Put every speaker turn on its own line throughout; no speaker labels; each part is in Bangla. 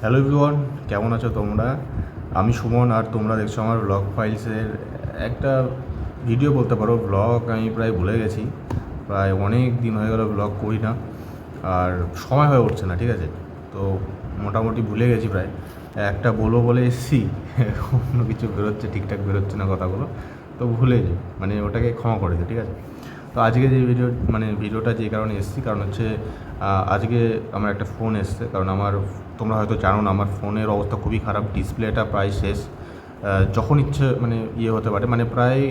হ্যালো এভরিওয়ান, কেমন আছো তোমরা? আমি সুমন, আর তোমরা দেখছো আমার ব্লগ ফাইলসের একটা ভিডিও বলতে পারো। ব্লগ আমি প্রায় ভুলে গেছি, প্রায় অনেক দিন হয়ে গেল ব্লগ করি না, আর সময় হয়ে উঠছে না। ঠিক আছে, তো মোটামুটি ভুলে গেছি প্রায়। একটা বলবো বলে এসছি, অন্য কিছু বেরোচ্ছে, ঠিকঠাক বেরোচ্ছে না কথাগুলো, তো ভুলে যাই, মানে ওটাকে ক্ষমা করে দিই। ঠিক আছে, তো আজকে যে ভিডিওটা যে কারণে এসেছি, কারণ হচ্ছে আজকে আমার একটা ফোন এসছে। কারণ তোমরা হয়তো জানো না, আমার ফোনের অবস্থা খুবই খারাপ, ডিসপ্লেটা প্রায় শেষ। যখন ইচ্ছে মানে হতে পারে, মানে প্রায়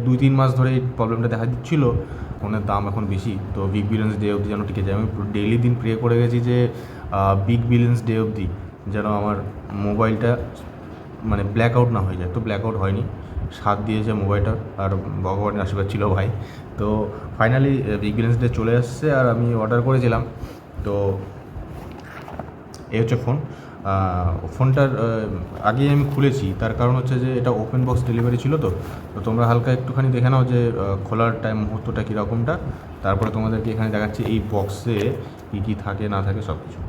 2-3 মাস ধরে এই প্রবলেমটা দেখা দিচ্ছিলো। ফোনের দাম এখন বেশি, তো বিগ বিলিয়ন্স ডে অবধি যেন টিকে যায়। আমি ডেইলি দিন প্রে করে গেছি যে বিগ বিলিয়ন্স ডে অবধি যেন আমার মোবাইলটা মানে ব্ল্যাক আউট না হয়ে যায়। তো ব্ল্যাক আউট হয়নি, সাথ দিয়েছে মোবাইলটা, আর ভগবানের আশীর্বাদ ছিল ভাই। তো ফাইনালি বিগ বিলিয়ন্স ডে চলে আসছে, আর আমি অর্ডার করেছিলাম। তো এই হচ্ছে ফোনটার আগেই আমি খুলেছি, তার কারণ হচ্ছে যে এটা ওপেন বক্স ডেলিভারি ছিল। তো তো তোমরা হালকা একটুখানি দেখে নাও যে খোলার মুহূর্তটা কীরকমটা, তারপরে তোমাদেরকে এখানে দেখাচ্ছি এই বক্সে কী কী থাকে না থাকে সব কিছু।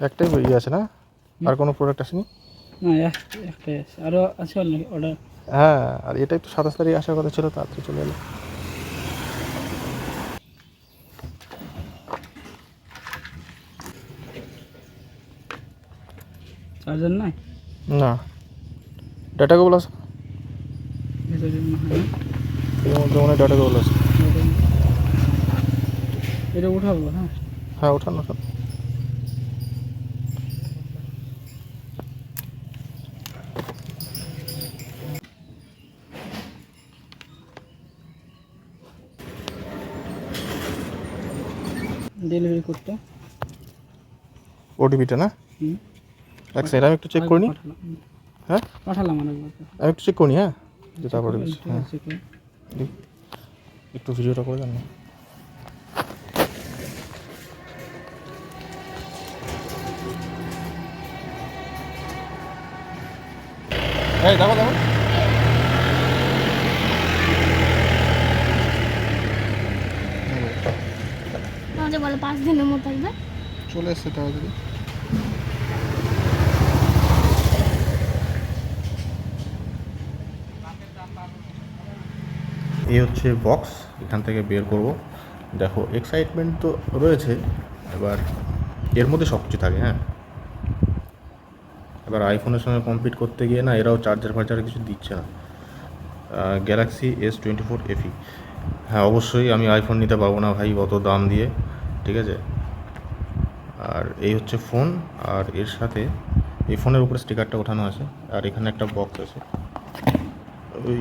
একটাই বই আছে না, আর কোনো প্রোডাক্ট আসেনি?
না, একটাই আছে, আরও আছে অনেক অর্ডার।
হ্যাঁ, আর এটা একটু 27 তারিখ আসার কথা ছিল, তাড়াতাড়ি চলে এলো।
চার্জার নাই,
না, ডাটা কেবল আছে,
ভেতরে মনে হয় না।
এর মধ্যে মনে হয় ডাটা কেবল আছে।
এটা উঠাবো? হ্যাঁ
হ্যাঁ, ওঠান ওঠান।
ডেলিভারি কোডটা,
ওটিপিটা না?
হুম,
এক সেকেন্ড, আমি একটু চেক করে নিই। হ্যাঁ,
পাঠালাম অনেকবার।
আমি একটু চেক করি, হ্যাঁ, যে তারপরে দিচ্ছি।
ঠিক
হ্যাঁ,
আছে,
একটু ভিডিওটা করে দেন না। এই দেখো দেখো,
আমাদের বলে 5 দিনের মতো আসবে।
চলে এসছে তাড়াতাড়ি। এই হচ্ছে বক্স, এখান থেকে বের করব। দেখো, এক্সাইটমেন্ট তো রয়েছে, এবার এর মধ্যে সব কিছু থাকে। হ্যাঁ, এবার আইফোনের সঙ্গে কম্পিট করতে গিয়ে না, এরাও চার্জার ফার্জার কিছু দিচ্ছে না। Galaxy S24 FE। হ্যাঁ, অবশ্যই আমি আইফোন নিতে পারবো না ভাই অত দাম দিয়ে। ঠিক আছে, আর এই হচ্ছে ফোন, আর এর সাথে এই ফোনের উপরে স্টিকারটা ওঠানো আছে, আর এখানে একটা বক্স আছে। ওই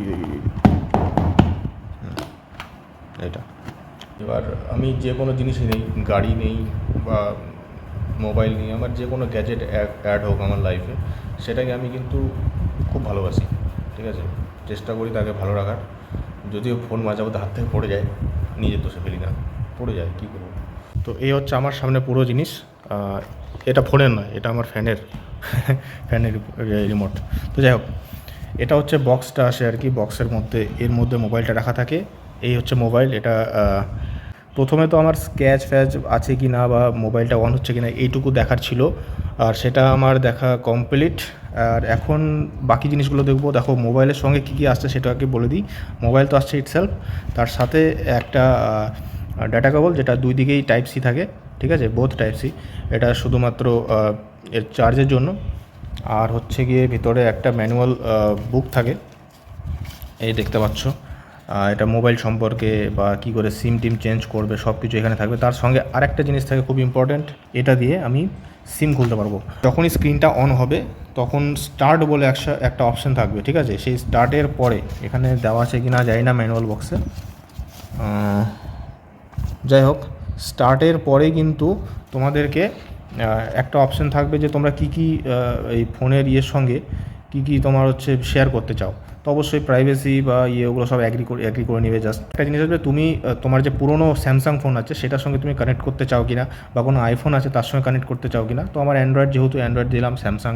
এটা, এবার আমি যে কোনো জিনিসই নেই, গাড়ি নেই বা মোবাইল নেই, আমার যে কোনো গ্যাজেট অ্যাড হোক আমার লাইফে, সেটাকে আমি কিন্তু খুব ভালোবাসি। ঠিক আছে, চেষ্টা করি তাকে ভালো রাখার। যদিও ফোন মাঝে মধ্যে হাত থেকে পড়ে যায়, নিজের দোষে ফেলি না, পড়ে যায়, কী করবো। তো এই হচ্ছে আমার সামনে পুরো জিনিস। এটা ফোনের নয়, এটা আমার ফ্যানের ফ্যানের রিমোট। তো যাই হোক, এটা হচ্ছে বক্সটা আসে আর কি, বক্সের মধ্যে এর মধ্যে মোবাইলটা রাখা থাকে। এই হচ্ছে মোবাইল। এটা প্রথমে তো আমার স্ক্র্যাচ ফ্যাচ আছে কি না বা মোবাইলটা অন হচ্ছে কি না এইটুকু দেখার ছিল, আর সেটা আমার দেখা কমপ্লিট। আর এখন বাকি জিনিসগুলো দেখবো। দেখো, মোবাইলের সঙ্গে কী কী আসছে সেটাকে বলে দিই। মোবাইল তো আসছে ইটসেলফ, তার সাথে একটা ডাটা কেবল, যেটা দুই দিকেই টাইপ সি থাকে। ঠিক আছে, বোথ টাইপ সি। এটা শুধুমাত্র এর চার্জের জন্য। আর হচ্ছে গিয়ে ভিতরে একটা ম্যানুয়াল বুক থাকে, এই দেখতে পাচ্ছ। এটা মোবাইল সম্পর্কে বা কী করে সিম টিম চেঞ্জ করবে সব কিছু এখানে থাকবে। তার সঙ্গে আরেকটা জিনিস থাকে খুব ইম্পর্ট্যান্ট, এটা দিয়ে আমি সিম খুলতে পারবো। যখনই স্ক্রিনটা অন হবে তখন স্টার্ট বলে একটা অপশান থাকবে। ঠিক আছে, সেই স্টার্টের পরে এখানে দেওয়া আছে কি না জানি না ম্যানুয়াল বক্সে, যাই হোক, স্টার্টের পরে কিন্তু তোমাদেরকে একটা অপশান থাকবে যে তোমরা কী কী এই ফোনের ইয়ের সঙ্গে কী কী তোমার হচ্ছে শেয়ার করতে চাও। তো অবশ্যই প্রাইভেসি বা ওগুলো সব অ্যাগ্রি করে নেবে। জাস্ট একটা জিনিস হচ্ছে তুমি তোমার যে পুরনো স্যামসাং ফোন আছে সেটার সঙ্গে তুমি কানেক্ট করতে চাও কি না, বা কোনো আইফোন আছে তার সঙ্গে কানেক্ট করতে চাও কি না। তো আমার অ্যান্ড্রয়েড, যেহেতু অ্যান্ড্রয়েড দিলাম, স্যামসাং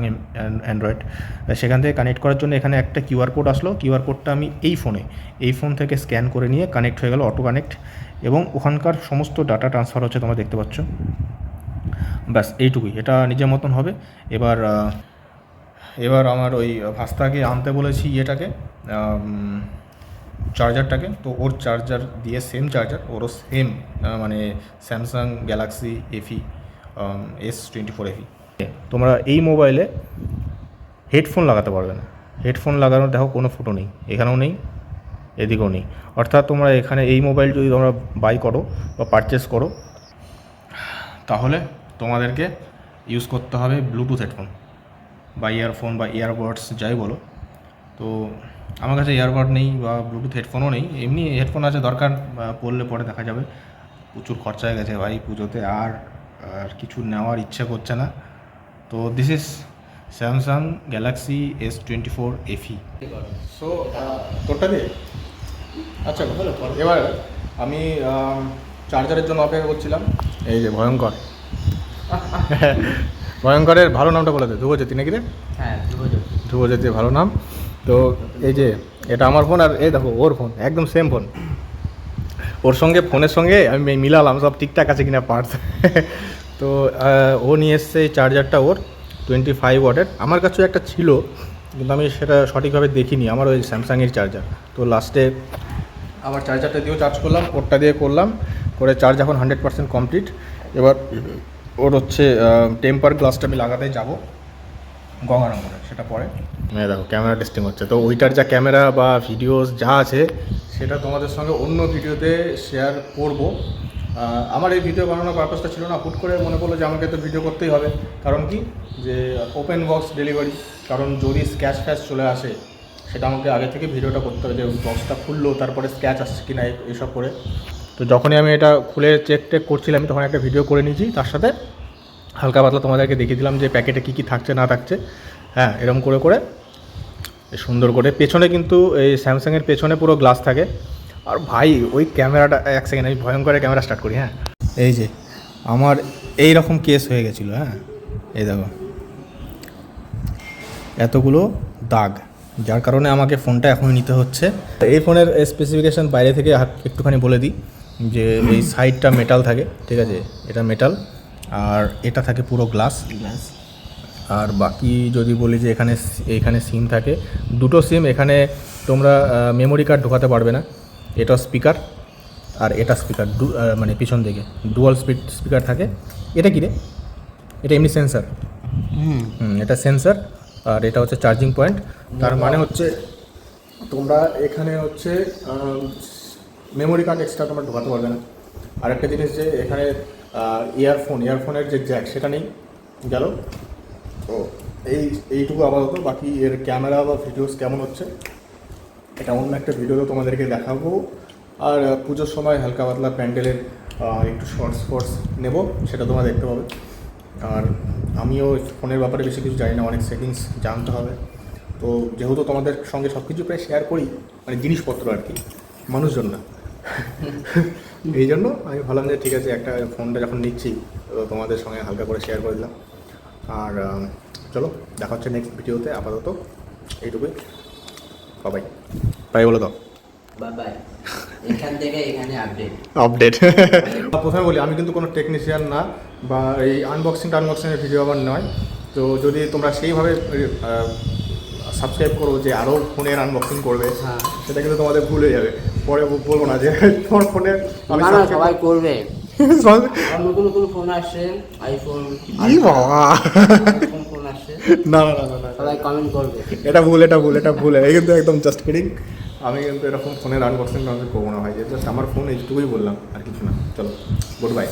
অ্যান্ড্রয়েড, সেখান থেকে কানেক্ট করার জন্য এখানে একটা কিউআর কোড আসলো। কিউআর কোডটা আমি এই ফোন থেকে স্ক্যান করে নিয়ে কানেক্ট হয়ে গেল, অটো কানেক্ট, এবং ওখানকার সমস্ত ডাটা ট্রান্সফার হচ্ছে, তোমরা দেখতে পাচ্ছ। ব্যাস এইটুকুই, এটা নিজের মতন হবে। এবার আমার ওই ভাস্তাকে আনতে বলেছি চার্জারটাকে, তো ওর চার্জার দিয়ে সেম চার্জার, ওরও সেম মানে স্যামসাং গ্যালাক্সি এফি S24 এফি। তোমরা এই মোবাইলে হেডফোন লাগাতে পারবে না। হেডফোন লাগানোর দেখো কোনো ফুটো নেই, এখানেও নেই, এদিকেও নেই। অর্থাৎ তোমরা এখানে এই মোবাইল যদি তোমরা বাই করো বা পারচেস করো, তাহলে তোমাদেরকে ইউজ করতে হবে ব্লুটুথ হেডফোন বা ইয়ারফোন বা ইয়ারবাডস যাই বলো। তো আমার কাছে ইয়ারবাড নেই বা ব্লুটুথ হেডফোনও নেই, এমনি হেডফোন আছে, দরকার পড়লে পরে দেখা যাবে। প্রচুর খরচা হয়ে গেছে ভাই পুজোতে, আর কিছু নেওয়ার ইচ্ছা করছে না। তো this is Samsung Galaxy S24 FE। So তোরটা দিয়ে আচ্ছা ভালো। এবার আমি চার্জারের জন্য অপেক্ষা করছিলাম। এই যে ভয়ঙ্করের ভালো নামটা বলে দে, ধ্রুবজ্যোতি নাকি রে?
হ্যাঁ,
ধ্রুবজ্যোতি ভালো নাম। তো এই যে এটা আমার ফোন, আর এই দেখো ওর ফোন, একদম সেম ফোন। ওর সঙ্গে ফোনের সঙ্গে আমি মিলালাম সব ঠিকঠাক আছে কিনা পার্টস। তো ও নিয়ে এসছে এই চার্জারটা, ওর 25 ওয়াটের। আমার কাছেও একটা ছিল, কিন্তু আমি সেটা সঠিকভাবে দেখিনি, আমার ওই স্যামসাংয়ের চার্জার। তো লাস্টে আবার চার্জারটা দিয়েও চার্জ করলাম, ওরটা দিয়ে করলাম, করে চার্জ এখন 100% কমপ্লিট। এবার ওর হচ্ছে টেম্পার গ্লাসটা আমি লাগাতে যাবো গঙ্গারামপুরে, সেটা পরে। দেখো ক্যামেরা টেস্টিং হচ্ছে, তো ওইটার যা ক্যামেরা বা ভিডিওস যা আছে সেটা তোমাদের সঙ্গে অন্য ভিডিওতে শেয়ার করব। আমার এই ভিডিও বানানোর পারপাসটা ছিল না, হুট করে মনে পড়লো যে আমাকে তো ভিডিও করতেই হবে। কারণ কি, যে ওপেন বক্স ডেলিভারি, কারণ যদি স্ক্র্যাচ ফ্যাচ চলে আসে সেটা আমাকে আগে থেকে ভিডিওটা করতে হবে, যে বক্সটা খুললো তারপরে স্ক্র্যাচ আসছে কি না এইসব করে। তো যখনই আমি এটা খুলে চেক করছিলাম, তখন একটা ভিডিও করে নিয়েছি, তার সাথে হালকা পাতলা তোমাদেরকে দেখিয়ে দিলাম যে প্যাকেটে কী কী থাকছে না থাকছে। হ্যাঁ, এরকম করে সুন্দর করে। পেছনে কিন্তু এই স্যামসাংয়ের পেছনে পুরো গ্লাস থাকে। আর ভাই ওই ক্যামেরাটা, এক সেকেন্ড আমি ভয়ঙ্করের ক্যামেরা স্টার্ট করি। হ্যাঁ, এই যে আমার এই রকম কেস হয়ে গেছিলো। হ্যাঁ, এই দেখো এতগুলো দাগ, যার কারণে আমাকে ফোনটা এখনই নিতে হচ্ছে। এই ফোনের স্পেসিফিকেশান বাইরে থেকে একটুখানি বলে দিই, যে এই সাইডটা মেটাল থাকে, ঠিক আছে, এটা মেটাল, আর এটা থাকে পুরো গ্লাস। আর বাকি যদি বলি যে এখানে সিম থাকে, দুটো সিম। এখানে তোমরা মেমোরি কার্ড ঢোকাতে পারবে না। এটা স্পিকার আর এটা স্পিকার, মানে পিছন দিকে ডুয়াল স্পিকার থাকে। এটা কি রে? এটা এমনি সেন্সার। এটা সেন্সার, আর এটা হচ্ছে চার্জিং পয়েন্ট। তার মানে হচ্ছে তোমরা এখানে হচ্ছে মেমোরি কার্ড এক্সট্রা তোমরা ঢোকাতে পারবে না। আর একটা জিনিস, যে এখানে ইয়ারফোনের যে জ্যাক সেটা নেই, গেল। তো এইটুকু আপাতত। বাকি এর ক্যামেরা বা ভিডিওস কেমন হচ্ছে এটা অন্য একটা ভিডিওতে তোমাদেরকে দেখাবো। আর পুজোর সময় হালকা পাতলা প্যান্ডেলের একটু শর্টস নেব, সেটা তোমরা দেখতে পাবে। আর আমিও ফোনের ব্যাপারে বেশি কিছু জানি না, অনেক সেটিংস জানতে হবে। তো যেহেতু তোমাদের সঙ্গে সব কিছু প্রায় শেয়ার করি, মানে জিনিসপত্র আর কি, মানুষজন না, এই জন্য আমি ভাবলাম যে ঠিক আছে, একটা ফোনটা যখন নিচ্ছি তো তোমাদের সঙ্গে হালকা করে শেয়ার করে দিলাম। আর চলো দেখা হচ্ছে নেক্সট ভিডিওতে। আপাতত এইটুকুই, বাই বাই বলে দাও।
বাই, এখান থেকে এখানে
আপডেট। প্রথমে বলি, আমি কিন্তু কোনো টেকনিশিয়ান না, বা এই আনবক্সিংয়ের ভিডিও আমার নয়। তো যদি তোমরা সেইভাবে সাবস্ক্রাইব করো যে আরও ফোনের আনবক্সিং করবে, সেটা কিন্তু তোমাদের ভুল হয়ে যাবে। পরে বলবো না যে তোমার ফোনের
সবাই করবে। নতুন নতুন ফোন আসছে, আইফোন ফোন আসছে,
না
সবাই কমেন্ট করবে।
এটা ভুল। এই কিন্তু একদম জাস্ট কিডিং। আমি কিন্তু এরকম ফোনের আনবক্সিং করবো না ভাই, জাস্ট আমার ফোন এইটুকুই বললাম, আর কিছু না। চলো, গুড বাই।